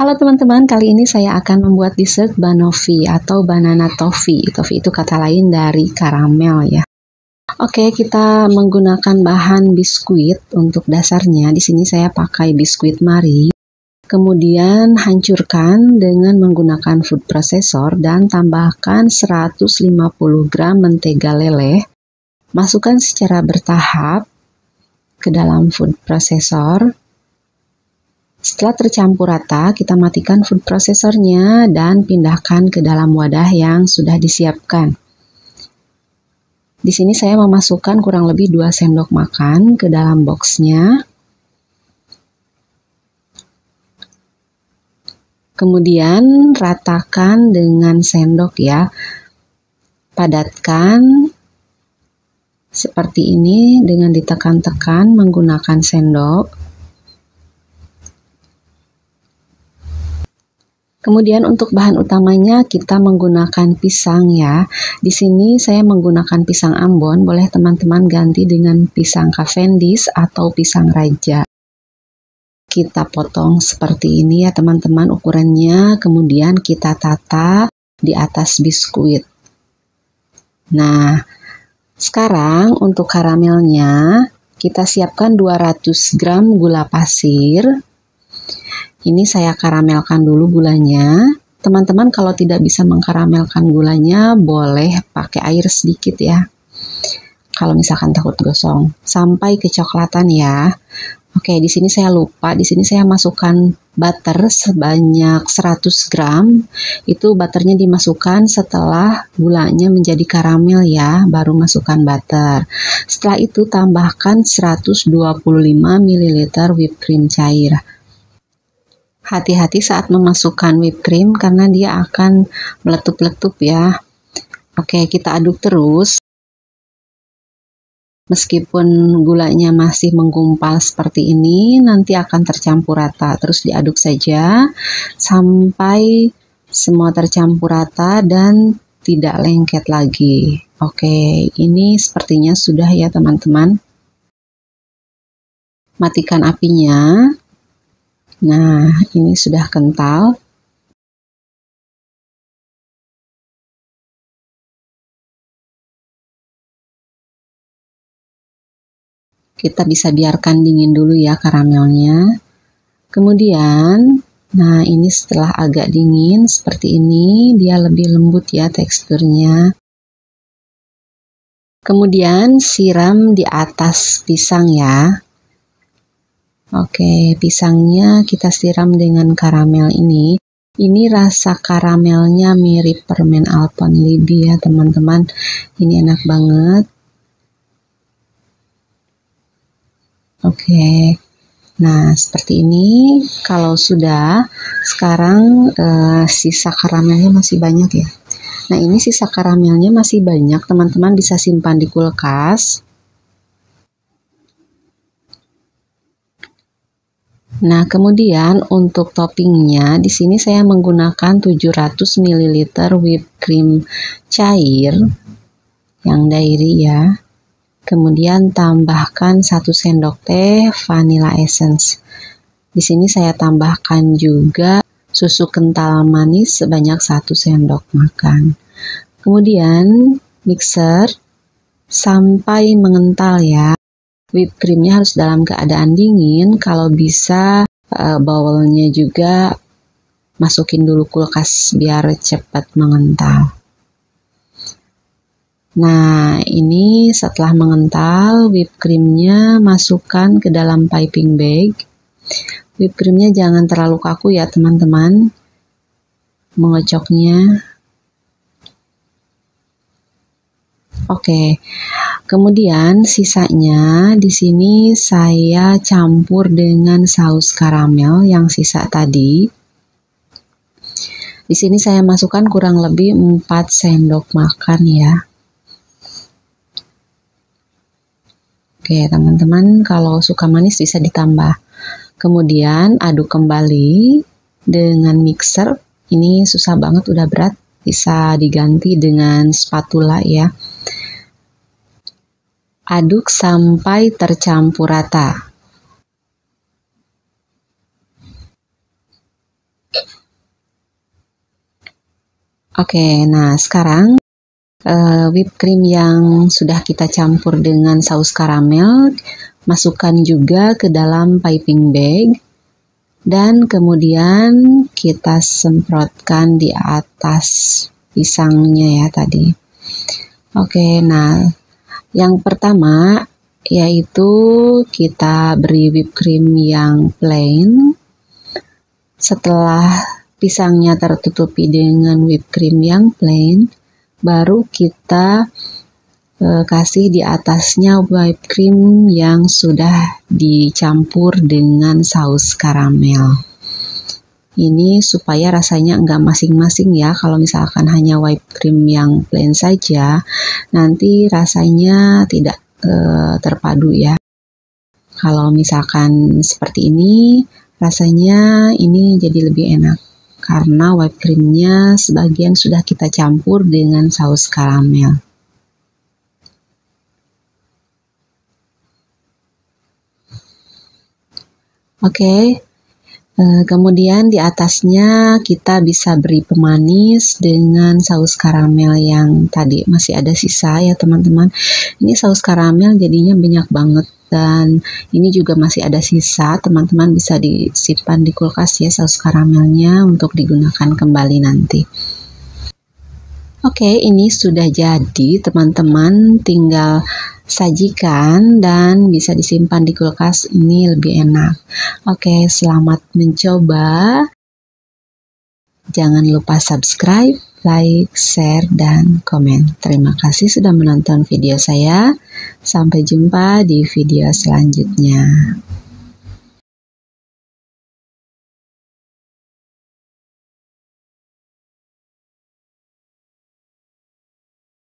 Halo teman-teman, kali ini saya akan membuat dessert banoffee atau banana toffee. Toffee itu kata lain dari karamel ya. Oke, kita menggunakan bahan biskuit untuk dasarnya. Di sini saya pakai biskuit Marie. Kemudian hancurkan dengan menggunakan food processor dan tambahkan 150 gram mentega leleh. Masukkan secara bertahap ke dalam food processor. Setelah tercampur rata, kita matikan food processornya dan pindahkan ke dalam wadah yang sudah disiapkan. Di sini saya memasukkan kurang lebih 2 sendok makan ke dalam boxnya. Kemudian ratakan dengan sendok ya. Padatkan seperti ini dengan ditekan-tekan menggunakan sendok. Kemudian untuk bahan utamanya kita menggunakan pisang ya. Di sini saya menggunakan pisang Ambon, boleh teman-teman ganti dengan pisang Cavendish atau pisang Raja. Kita potong seperti ini ya teman-teman ukurannya, kemudian kita tata di atas biskuit. Nah, sekarang untuk karamelnya kita siapkan 200 gram gula pasir. Ini saya karamelkan dulu gulanya. Teman-teman kalau tidak bisa mengkaramelkan gulanya, boleh pakai air sedikit ya. Kalau misalkan takut gosong, sampai kecoklatan ya. Oke, di sini saya lupa. Di sini saya masukkan butter sebanyak 100 gram. Itu butternya dimasukkan setelah gulanya menjadi karamel ya, baru masukkan butter. Setelah itu tambahkan 125 ml whipped cream cair. Hati-hati saat memasukkan whipped cream karena dia akan meletup-letup ya. Oke, kita aduk terus. Meskipun gulanya masih menggumpal seperti ini, nanti akan tercampur rata. Terus diaduk saja sampai semua tercampur rata dan tidak lengket lagi. Oke, ini sepertinya sudah ya teman-teman. Matikan apinya. Nah, ini sudah kental. Kita bisa biarkan dingin dulu ya karamelnya. Kemudian, nah ini setelah agak dingin seperti ini, dia lebih lembut ya teksturnya. Kemudian siram di atas pisang ya. Oke, pisangnya kita siram dengan karamel ini. Ini rasa karamelnya mirip permen Alpenlibe ya teman-teman. Ini enak banget. Oke, nah seperti ini. Kalau sudah, sekarang sisa karamelnya masih banyak ya. Nah ini sisa karamelnya masih banyak, teman-teman bisa simpan di kulkas. Nah, kemudian untuk toppingnya, di sini saya menggunakan 700 ml whipped cream cair yang dairy ya. Kemudian tambahkan 1 sendok teh vanilla essence. Di sini saya tambahkan juga susu kental manis sebanyak 1 sendok makan. Kemudian mixer sampai mengental ya. Whipped creamnya harus dalam keadaan dingin, kalau bisa bowlnya juga masukin dulu kulkas biar cepat mengental. Nah, ini setelah mengental, whipped creamnya masukkan ke dalam piping bag. Whipped creamnya jangan terlalu kaku ya teman-teman, mengocoknya. Oke. Kemudian sisanya di sini saya campur dengan saus karamel yang sisa tadi. Di sini saya masukkan kurang lebih 4 sendok makan ya. Oke, teman-teman kalau suka manis bisa ditambah. Kemudian aduk kembali dengan mixer. Ini susah banget, udah berat. Bisa diganti dengan spatula ya. Aduk sampai tercampur rata. Oke, nah sekarang whipped cream yang sudah kita campur dengan saus karamel, masukkan juga ke dalam piping bag dan kemudian kita semprotkan di atas pisangnya ya tadi. Oke, nah yang pertama yaitu kita beri whipped cream yang plain. Setelah pisangnya tertutupi dengan whipped cream yang plain, baru kita kasih di atasnya whipped cream yang sudah dicampur dengan saus karamel. Ini supaya rasanya enggak masing-masing ya. Kalau misalkan hanya whipped cream yang plain saja, nanti rasanya tidak terpadu ya. Kalau misalkan seperti ini, rasanya ini jadi lebih enak karena whipped creamnya sebagian sudah kita campur dengan saus karamel. Oke, kemudian di atasnya kita bisa beri pemanis dengan saus karamel yang tadi masih ada sisa ya teman-teman. Ini saus karamel jadinya banyak banget dan ini juga masih ada sisa. Teman-teman bisa disimpan di kulkas ya saus karamelnya untuk digunakan kembali nanti. Oke, ini sudah jadi teman-teman, tinggal sajikan dan bisa disimpan di kulkas, ini lebih enak. Oke, selamat mencoba. Jangan lupa subscribe, like, share, dan komen. Terima kasih sudah menonton video saya. Sampai jumpa di video selanjutnya.